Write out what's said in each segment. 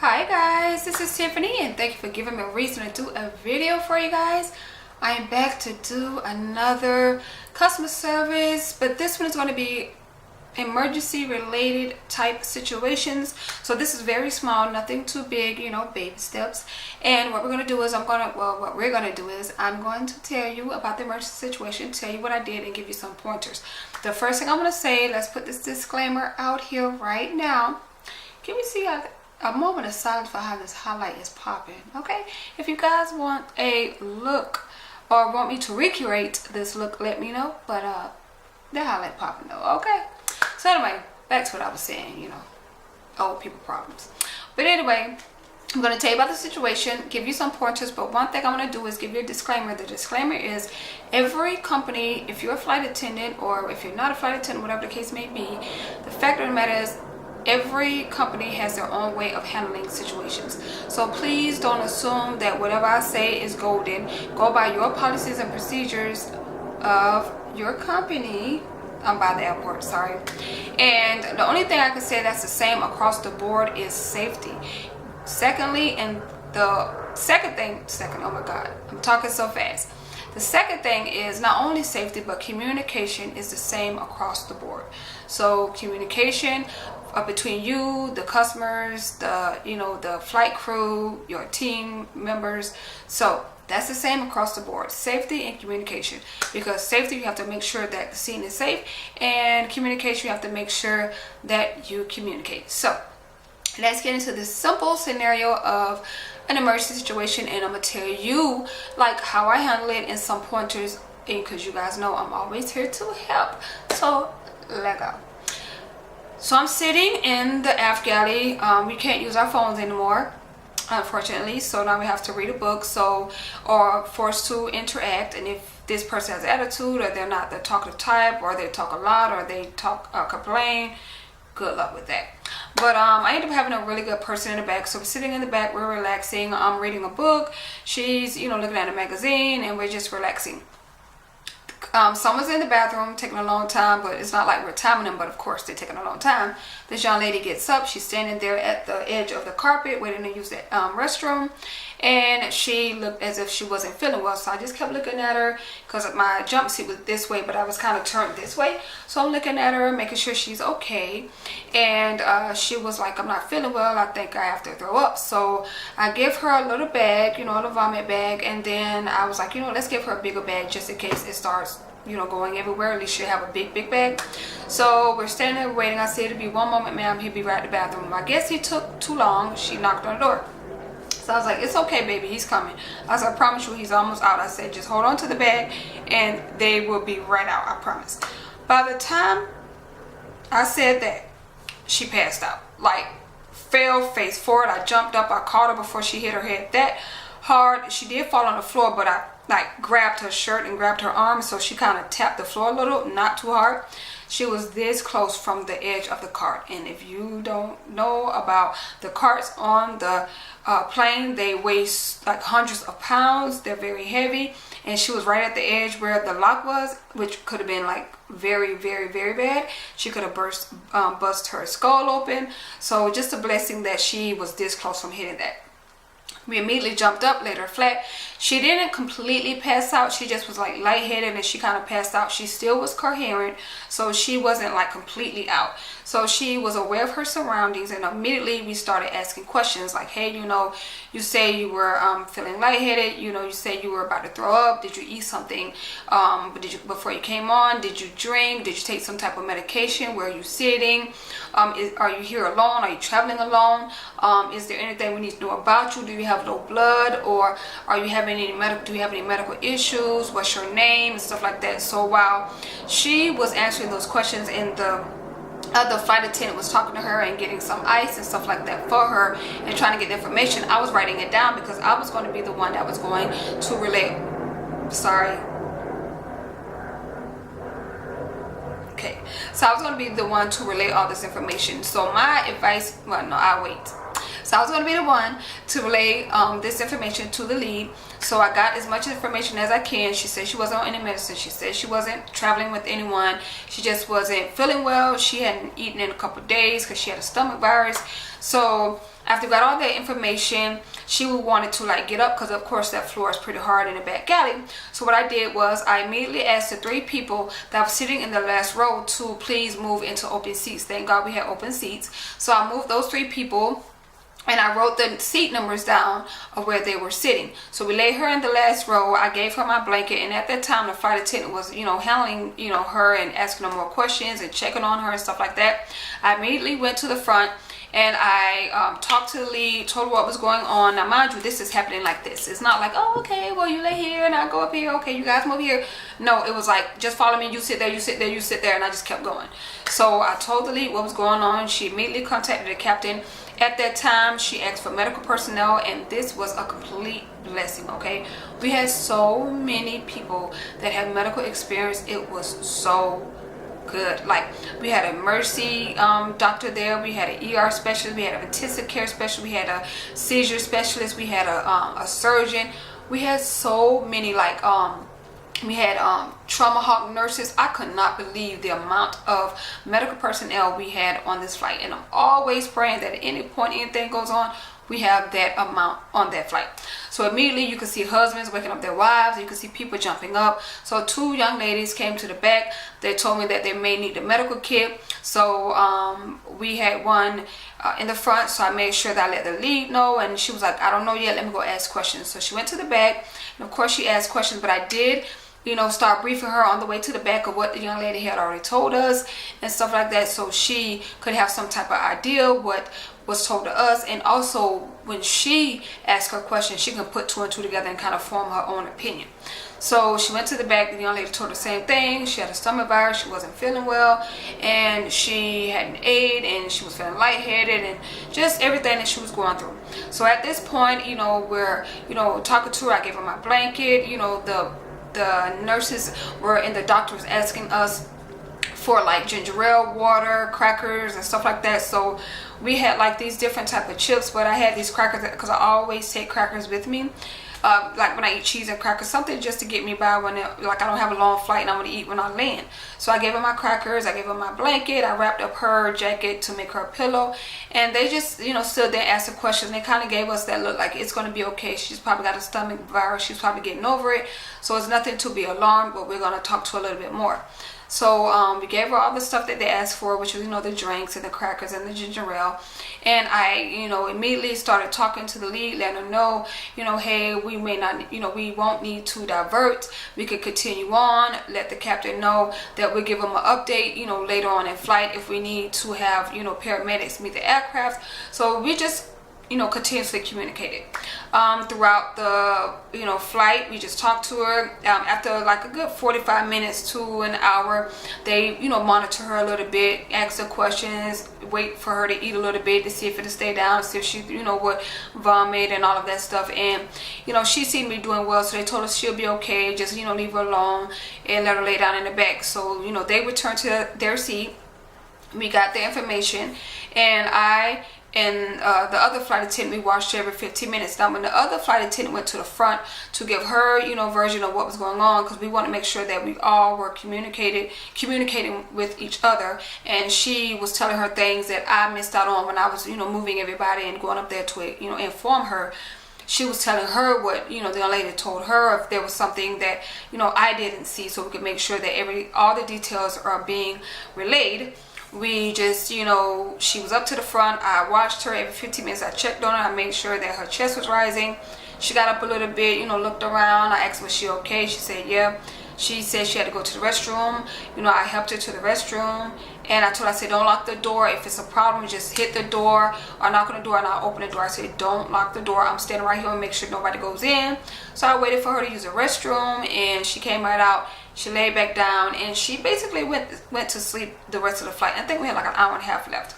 Hi guys, this is Tiffany and thank you for giving me a reason to do a video for you guys. I am back to do another customer service, but this one is going to be emergency related type situations. So this is very small, nothing too big, you know, baby steps. And what we're going to do is I'm going to tell you about the emergency situation, tell you what I did, and give you some pointers. The first thing I'm going to say, let's put this disclaimer out here right now. Can we see a moment of silence for how this highlight is popping? Okay, if you guys want a look or want me to recreate this look, let me know. But the highlight popping though. Okay, so anyway, back to what I was saying, you know, old people problems. But anyway, I'm going to tell you about the situation, give you some pointers, but one thing I'm going to do is give you a disclaimer. The disclaimer is every company, if you're a flight attendant or if you're not a flight attendant, whatever the case may be, the fact of the matter is every company has their own way of handling situations. So please don't assume that whatever I say is golden. Go by your policies and procedures of your company. I'm by the airport, sorry. And the only thing I can say that's the same across the board is safety. Secondly, and the second, oh my God, I'm talking so fast. The second thing is not only safety, but communication is the same across the board. So communication between you, the customers, the flight crew, your team members. So that's the same across the board. Safety and communication. Because safety, you have to make sure that the scene is safe, and communication, you have to make sure that you communicate. So let's get into this simple scenario of an emergency situation, and I'm gonna tell you like how I handle it and some pointers, and because you guys know I'm always here to help. So let go. So I'm sitting in the aft galley. We can't use our phones anymore, unfortunately. So now we have to read a book, or forced to interact. And if this person has attitude, or they're not the talkative type, or they talk a lot, or they complain, good luck with that. But I ended up having a really good person in the back. So we're sitting in the back, we're relaxing. I'm reading a book. She's, looking at a magazine, and we're just relaxing. Someone's in the bathroom taking a long time, but it's not like we're timing them, but of course they're taking a long time. This young lady gets up. She's standing there at the edge of the carpet waiting to use that restroom, and she looked as if she wasn't feeling well. So I just kept looking at her because my jumpsuit was this way, but I was kind of turned this way. So I'm looking at her, making sure she's okay, and she was like, I'm not feeling well, I think I have to throw up. So I give her a little bag, a little vomit bag, and then I was like, let's give her a bigger bag just in case it starts going everywhere. At least she'll have a big bag. So we're standing there waiting. I said, it'll be one moment, ma'am, he'll be right at the bathroom. I guess he took too long. She knocked on the door. So I was like, it's okay, baby, he's coming. I said, I promise you, he's almost out. I said, just hold on to the bag and they will be right out, I promise. By the time I said that, she passed out, like fell face forward. I jumped up, I caught her before she hit her head that hard. She did fall on the floor, but I grabbed her shirt and grabbed her arm, so she kind of tapped the floor a little, not too hard. She was this close from the edge of the cart. And if you don't know about the carts on the plane, they weigh like hundreds of pounds. They're very heavy, and she was right at the edge where the lock was, which could have been like very, very, very bad. She could have bust her skull open. So just a blessing that she was this close from hitting that. We immediately jumped up, laid her flat. She didn't completely pass out. She just was like lightheaded, and she kind of passed out. She still was coherent, so she wasn't like completely out. So she was aware of her surroundings, and immediately we started asking questions like, hey, you say you were feeling lightheaded. You say you were about to throw up. Did you eat something before you came on? Did you drink? Did you take some type of medication? Where are you sitting? Are you here alone? Are you traveling alone? Is there anything we need to know about you? Do you have low blood, or are you having do you have any medical issues? What's your name? And stuff like that. So while she was answering those questions, and the other flight attendant was talking to her and getting some ice and stuff like that for her and trying to get the information, I was writing it down because I was going to be the one that was going to relay. Sorry. Okay. So I was going to be the one to relay all this information. So my advice, well, no, I'll wait. So I was going to be the one to relay this information to the lead. So I got as much information as I can. She said she wasn't on any medicine. She said she wasn't traveling with anyone. She just wasn't feeling well. She hadn't eaten in a couple of days because she had a stomach virus. So After we got all that information, she wanted to like get up because of course that floor is pretty hard in the back alley. So what I did was I immediately asked the 3 people that were sitting in the last row to please move into open seats. Thank God we had open seats. So I moved those 3 people and I wrote the seat numbers down of where they were sitting. So we laid her in the last row. I gave her my blanket, and at that time the flight attendant was, handling, her and asking her more questions and checking on her and stuff like that. I immediately went to the front and I talked to the lead, told her what was going on. Now mind you, this is happening like this. It's not like, oh, okay, well, you lay here and I go up here. Okay, you guys move here. No, it was like, just follow me. You sit there, you sit there, you sit there. And I just kept going. So I told the lead what was going on. She immediately contacted the captain. At that time, she asked for medical personnel, and this was a complete blessing, okay? We had so many people that had medical experience. It was so good. Like, we had an emergency doctor there, we had an ER specialist, we had an intensive care specialist, we had a seizure specialist, we had a surgeon. We had so many, like, we had trauma hawk nurses. I could not believe the amount of medical personnel we had on this flight, and I'm always praying that at any point anything goes on, we have that amount on that flight. So immediately you can see husbands waking up their wives, you can see people jumping up. So 2 young ladies came to the back. They told me that they may need the medical kit. So we had one in the front, so I made sure that I let the lead know, and she was like, I don't know yet, let me go ask questions. So she went to the back, and of course she asked questions, but I did start briefing her on the way to the back of what the young lady had already told us and stuff like that, so she could have some type of idea what was told to us. And also when she asked her questions, she can put 2 and 2 together and kind of form her own opinion. So she went to the back. The young lady told her the same thing. She had a stomach virus, she wasn't feeling well, and she hadn't ate, and she was feeling lightheaded, and just everything that she was going through. So at this point, we're talking to her. I gave her my blanket. The nurses were and the doctor was asking us for like ginger ale water, crackers, and stuff like that. So we had like these different type of chips, but I had these crackers because I always take crackers with me. Like when I eat cheese and crackers, something just to get me by when like I don't have a long flight and I'm gonna eat when I land. So I gave her my crackers, I gave her my blanket, I wrapped up her jacket to make her a pillow, and they just stood there, asked the questions. They kind of gave us that look like it's gonna be okay. She's probably got a stomach virus, she's probably getting over it, so it's nothing to be alarmed, but we're gonna talk to her a little bit more. So we gave her all the stuff that they asked for, which was the drinks and the crackers and the ginger ale. And I immediately started talking to the lead, letting her know, hey, we may not, we won't need to divert, we could continue on. Let the captain know that we'll give him an update later on in flight if we need to have paramedics meet the aircraft. So we just continuously communicated throughout the flight. We just talked to her. After like a good 45 minutes to an hour, they monitor her a little bit, ask her questions, wait for her to eat a little bit to see if it'll stay down, see if she would vomit and all of that stuff. And she seemed to be doing well, so they told us she'll be okay, just leave her alone and let her lay down in the back. So they returned to their seat. We got the information, and I and the other flight attendant, we watched her every 15 minutes. Now when the other flight attendant went to the front to give her version of what was going on, because we want to make sure that we all were communicating with each other, and she was telling her things that I missed out on when I was moving everybody and going up there to inform her. She was telling her what the young lady told her, if there was something that I didn't see, so we could make sure that all the details are being relayed. We just, she was up to the front. I watched her every 15 minutes. I checked on her. I made sure that her chest was rising. She got up a little bit, looked around. I asked, was she okay? She said, yeah. She said she had to go to the restroom. I helped her to the restroom. And I told her, I said, don't lock the door. If it's a problem, just hit the door or knock on the door and I'll open the door. I said, don't lock the door. I'm standing right here and make sure nobody goes in. So I waited for her to use the restroom, and she came right out. She laid back down, and she basically went to sleep the rest of the flight. I think we had like an hour and a half left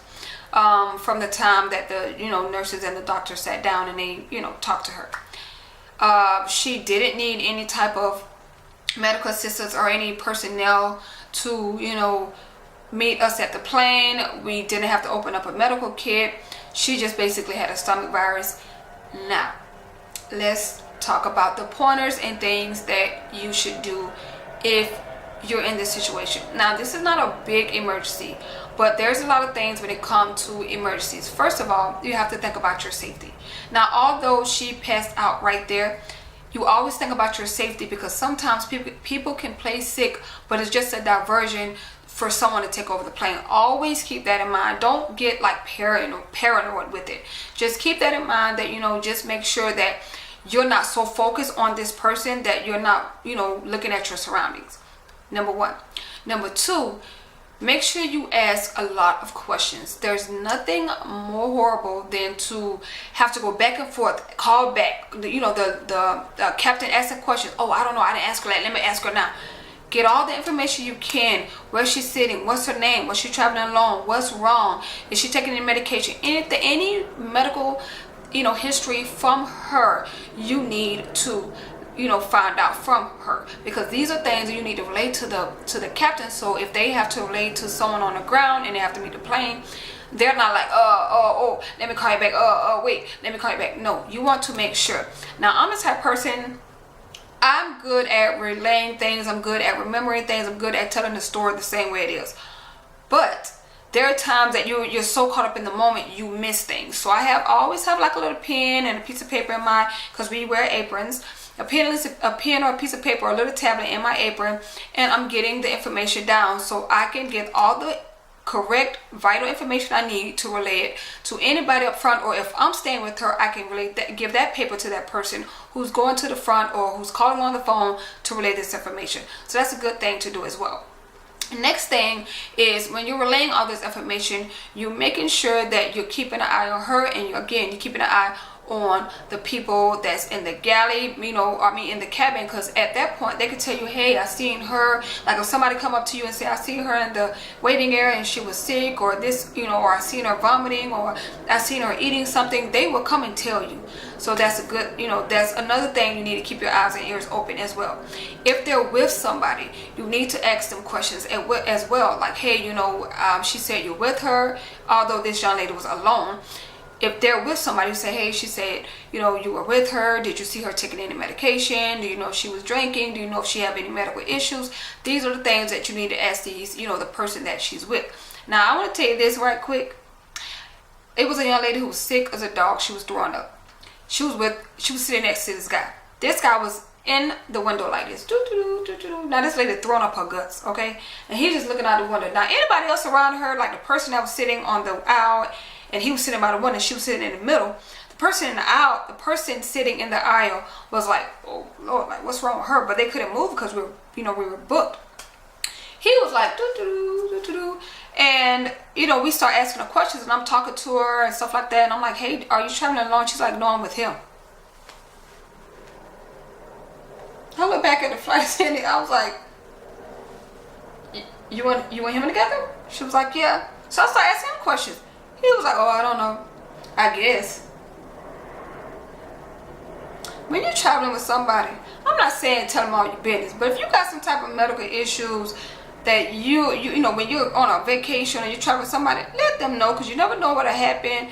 from the time that the nurses and the doctor sat down and they talked to her. She didn't need any type of medical assistance or any personnel to meet us at the plane. We didn't have to open up a medical kit. She just basically had a stomach virus. Now let's talk about the pointers and things that you should do if you're in this situation. Now, this is not a big emergency, but there's a lot of things when it comes to emergencies. First of all, you have to think about your safety. Now, although she passed out right there, you always think about your safety, because sometimes people can play sick, but it's just a diversion for someone to take over the plane. Always keep that in mind. Don't get like paranoid with it. Just keep that in mind, that, you know, just make sure that you're not so focused on this person that you're not, you know, looking at your surroundings. Number one. Number two, make sure you ask a lot of questions. There's nothing more horrible than to have to go back and forth, call back. You know, the captain asking questions. Oh, I don't know, I didn't ask her that. Let me ask her now. Get all the information you can. Where she's sitting, what's her name, was she traveling alone, what's wrong, is she taking any medication, anything, any medical, you know, history from her. You need to, you know, find out from her, because these are things that you need to relate to the captain. So if they have to relate to someone on the ground and they have to meet the plane, they're not like, oh, let me call you back, wait, let me call you back. No, you want to make sure. Now, I'm the type of person, I'm good at relaying things, I'm good at remembering things, I'm good at telling the story the same way it is. But there are times that you're so caught up in the moment, you miss things. So I always have like a little pen and a piece of paper in my, because we wear aprons, a pen or a piece of paper or a little tablet in my apron, and I'm getting the information down so I can get all the correct vital information I need to relay it to anybody up front, or if I'm staying with her, I can relate that, give that paper to that person who's going to the front or who's calling on the phone to relay this information. So that's a good thing to do as well. Next thing is, when you're relaying all this information, you're making sure that you're keeping an eye on her, and you're keeping an eye on the people that's in the galley, you know, I mean in the cabin, because at that point they could tell you, hey, I seen her. Like if somebody come up to you and say, I seen her in the waiting area and she was sick, or this, you know, or I seen her vomiting, or I seen her eating something, they will come and tell you. So that's a good, you know, that's another thing you need to keep your eyes and ears open as well. If they're with somebody, you need to ask them questions as well, like, hey, you know, she said you're with her, although this young lady was alone. If they're with somebody, you say, hey, she said, you know, you were with her. Did you see her taking any medication? Do you know if she was drinking? Do you know if she have any medical issues? These are the things that you need to ask these, you know, the person that she's with. Now, I want to tell you this right quick. It was a young lady who was sick as a dog. She was throwing up. She was sitting next to this guy. This guy was in the window like this. Now this lady throwing up her guts, okay? And he's just looking out the window. Now, anybody else around her, like the person that was sitting on the aisle, and he was sitting by the window, she was sitting in the middle. The person in the aisle, the person sitting in the aisle was like, oh Lord, like what's wrong with her? But they couldn't move because we were booked. He was like, and you know, we start asking her questions, and I'm talking to her and stuff like that, and I'm like, hey, are you traveling alone? She's like, no, I'm with him. I look back at the flight attendant, I was like, you and him together? She was like, yeah. So I started asking him questions. He was like, oh, I don't know, I guess. When you're traveling with somebody, I'm not saying tell them all your business, but if you got some type of medical issues that you know, when you're on a vacation or you travel with somebody, let them know, because you never know what'll happen.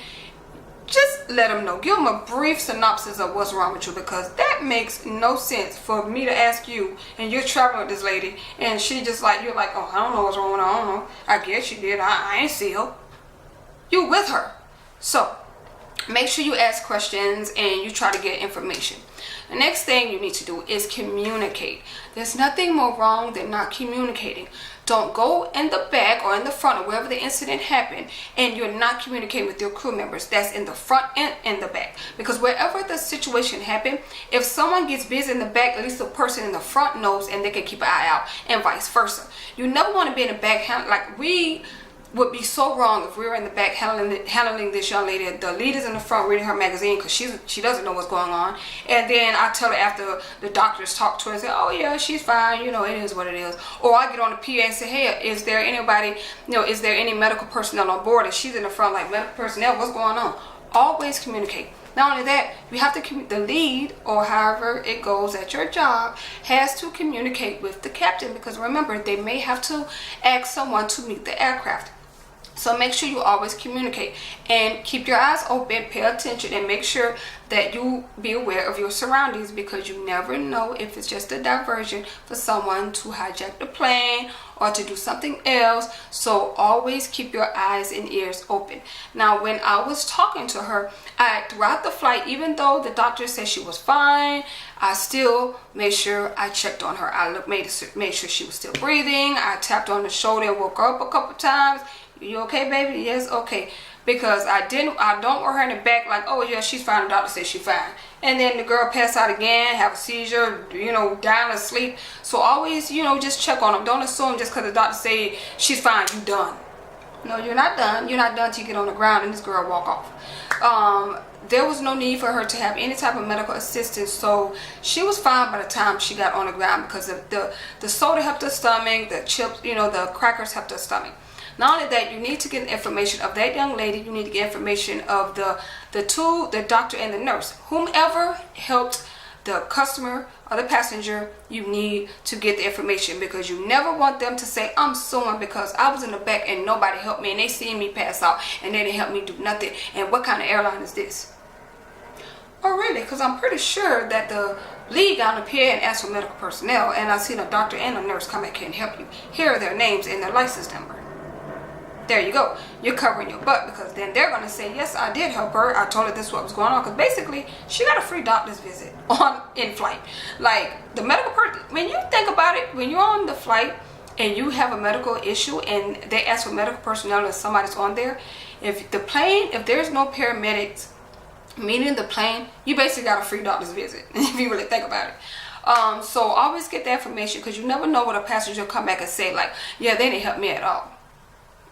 Just let them know. Give them a brief synopsis of what's wrong with you, because that makes no sense for me to ask you, and you're traveling with this lady, and she just like, you're like, oh, I don't know what's wrong with her. I don't know. I guess she did. I ain't see her. You with her. So make sure you ask questions and you try to get information. The next thing you need to do is communicate. There's nothing more wrong than not communicating. Don't go in the back or in the front or wherever the incident happened and you're not communicating with your crew members. That's in the front and in the back. Because wherever the situation happened, if someone gets busy in the back, at least the person in the front knows and they can keep an eye out, and vice versa. You never want to be in the back. Like, we would be so wrong if we were in the back handling this young lady. The leader's in the front reading her magazine because she doesn't know what's going on, and then I tell her after the doctors talk to her and say, oh yeah, she's fine, you know, it is what it is. Or I get on the PA and say, hey, is there anybody, you know, is there any medical personnel on board? And she's in the front like, medical personnel, what's going on? Always communicate. Not only that, you have to the lead, or however it goes at your job, has to communicate with the captain, because remember, they may have to ask someone to meet the aircraft. So make sure you always communicate and keep your eyes open, pay attention, and make sure that you be aware of your surroundings, because you never know if it's just a diversion for someone to hijack the plane or to do something else. So always keep your eyes and ears open. Now, when I was talking to her, throughout the flight, even though the doctor said she was fine, I still made sure I checked on her. I made sure she was still breathing. I tapped on the shoulder and woke her up a couple times. You okay, baby? Yes, okay. Because I don't want her in the back like, oh yeah, she's fine, the doctor says she's fine. And then the girl pass out again, have a seizure, down asleep. So always, just check on them. Don't assume just because the doctor say she's fine, you done. No, you're not done. You're not done till you get on the ground and this girl walk off. There was no need for her to have any type of medical assistance, so she was fine by the time she got on the ground, because the soda helped her stomach, the chips, the crackers helped her stomach. Not only that, you need to get information of that young lady. You need to get information of the doctor and the nurse. Whomever helped the customer or the passenger, you need to get the information, because you never want them to say, I'm suing because I was in the back and nobody helped me and they seen me pass out and they didn't help me do nothing. And what kind of airline is this? Oh really? Because I'm pretty sure that the lead got up here and asked for medical personnel, and I seen a doctor and a nurse come back here and help you. Here are their names and their license number. There you go. You're covering your butt, because then they're going to say, yes, I did help her. I told her this is what was going on. Because basically, she got a free doctor's visit in flight. Like, the medical person, when you think about it, when you're on the flight and you have a medical issue and they ask for medical personnel and somebody's on there, if there's no paramedics meeting the plane, you basically got a free doctor's visit, if you really think about it. So always get the information, because you never know what a passenger will come back and say, like, yeah, they didn't help me at all.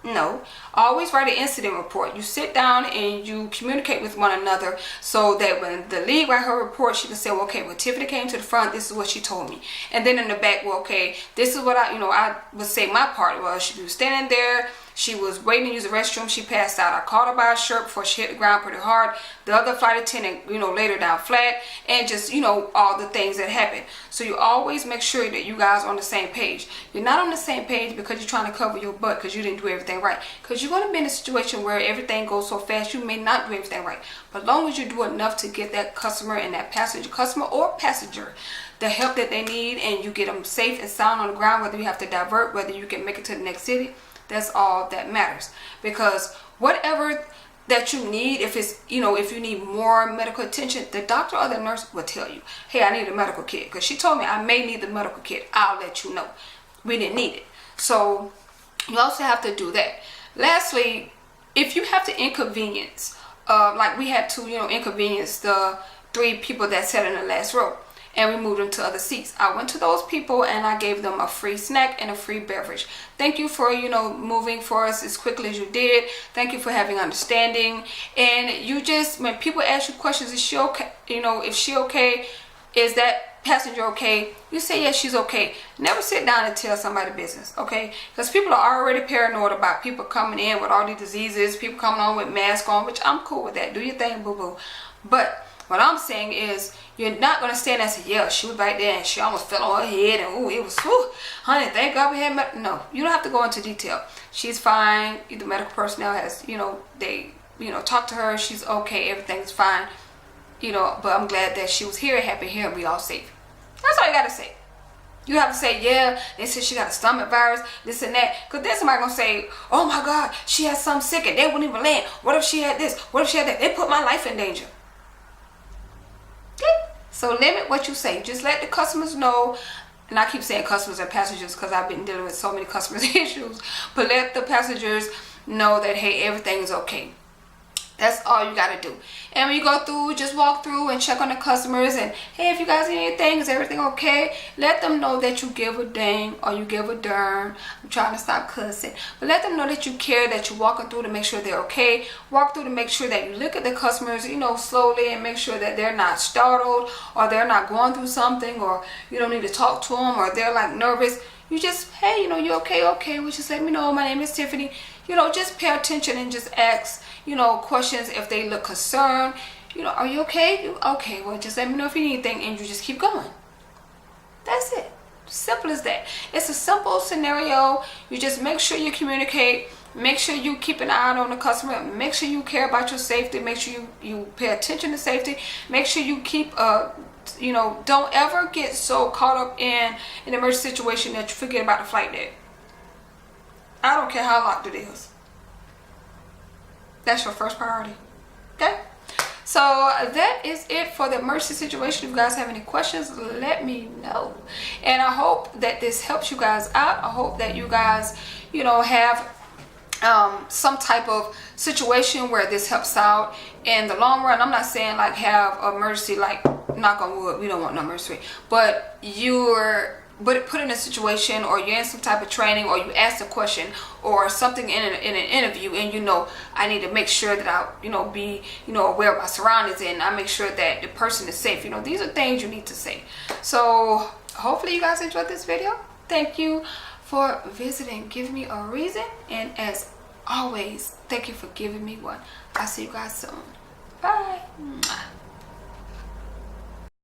No, always write an incident report. You sit down and you communicate with one another, so that when the lead write her report, she can say, well, okay, well, Tiffany came to the front, this is what she told me. And then in the back, well, okay, this is what I would say my part was. She was standing there, she was waiting to use the restroom, she passed out. I caught her by her shirt before she hit the ground pretty hard. The other flight attendant, laid her down flat, and just, all the things that happened. So you always make sure that you guys are on the same page. You're not on the same page because you're trying to cover your butt because you didn't do everything right. Because you're going to be in a situation where everything goes so fast, you may not do everything right. But as long as you do enough to get that customer and that customer or passenger, the help that they need, and you get them safe and sound on the ground, whether you have to divert, whether you can make it to the next city, that's all that matters. Because whatever that you need, if it's, if you need more medical attention, the doctor or the nurse will tell you, hey, I need a medical kit. Because she told me I may need the medical kit. I'll let you know. We didn't need it. So you also have to do that. Lastly, if you have to inconvenience, like we had to, inconvenience the 3 people that sat in the last row, and we moved them to other seats. I went to those people and I gave them a free snack and a free beverage. Thank you for, moving for us as quickly as you did. Thank you for having understanding. And you just, when people ask you questions, is she okay? If she okay, is that passenger okay? You say, yes, she's okay. Never sit down and tell somebody business, okay? Because people are already paranoid about people coming in with all these diseases, people coming on with masks on, which I'm cool with that. Do your thing, boo-boo. But what I'm saying is, you're not going to stand there and say, yeah, she was right there and she almost fell on her head and ooh, it was, whew, honey, thank God we had no, you don't have to go into detail. She's fine. The medical personnel has, they, talk to her. She's okay. Everything's fine. But I'm glad that she was here, happy here, and we all safe. That's all you got to say. You have to say, yeah, they said she got a stomach virus, this and that. Because then somebody going to say, oh my God, she has something sick and they wouldn't even land. What if she had this? What if she had that? They put my life in danger. So limit what you say. Just let the customers know, and I keep saying customers and passengers because I've been dealing with so many customers issues, but let the passengers know that, hey, everything's okay. That's all you got to do. And when you go through, just walk through and check on the customers and, hey, if you guys need anything, is everything okay? Let them know that you give a dang or you give a darn. I'm trying to stop cussing. But let them know that you care, that you're walking through to make sure they're okay. Walk through to make sure that you look at the customers, slowly, and make sure that they're not startled or they're not going through something, or you don't need to talk to them, or they're like nervous. You just, hey, you okay? Okay, well, just let me know. My name is Tiffany. Just pay attention and just ask, questions if they look concerned. Are you okay? Okay, well, just let me know if you need anything, and you just keep going. That's it. Simple as that. It's a simple scenario. You just make sure you communicate Make sure you keep an eye on the customer. Make sure you care about your safety. Make sure you pay attention to safety. Make sure you keep you know, don't ever get so caught up in an emergency situation that you forget about the flight deck. I don't care how locked it is. That's your first priority. Okay? So that is it for the emergency situation. If you guys have any questions, let me know. And I hope that this helps you guys out. I hope that you guys, you know, have some type of situation where this helps out in the long run. I'm not saying like have emergency, like knock on wood, we don't want no emergency, but put in a situation, or you're in some type of training, or you ask a question or something in an interview, and you know, I need to make sure that I, you know, be, you know, aware of my surroundings, and I make sure that the person is safe. You know, these are things you need to say. So hopefully you guys enjoyed this video. Thank you for visiting, give me a reason, and as always, thank you for giving me one. I'll see you guys soon. Bye.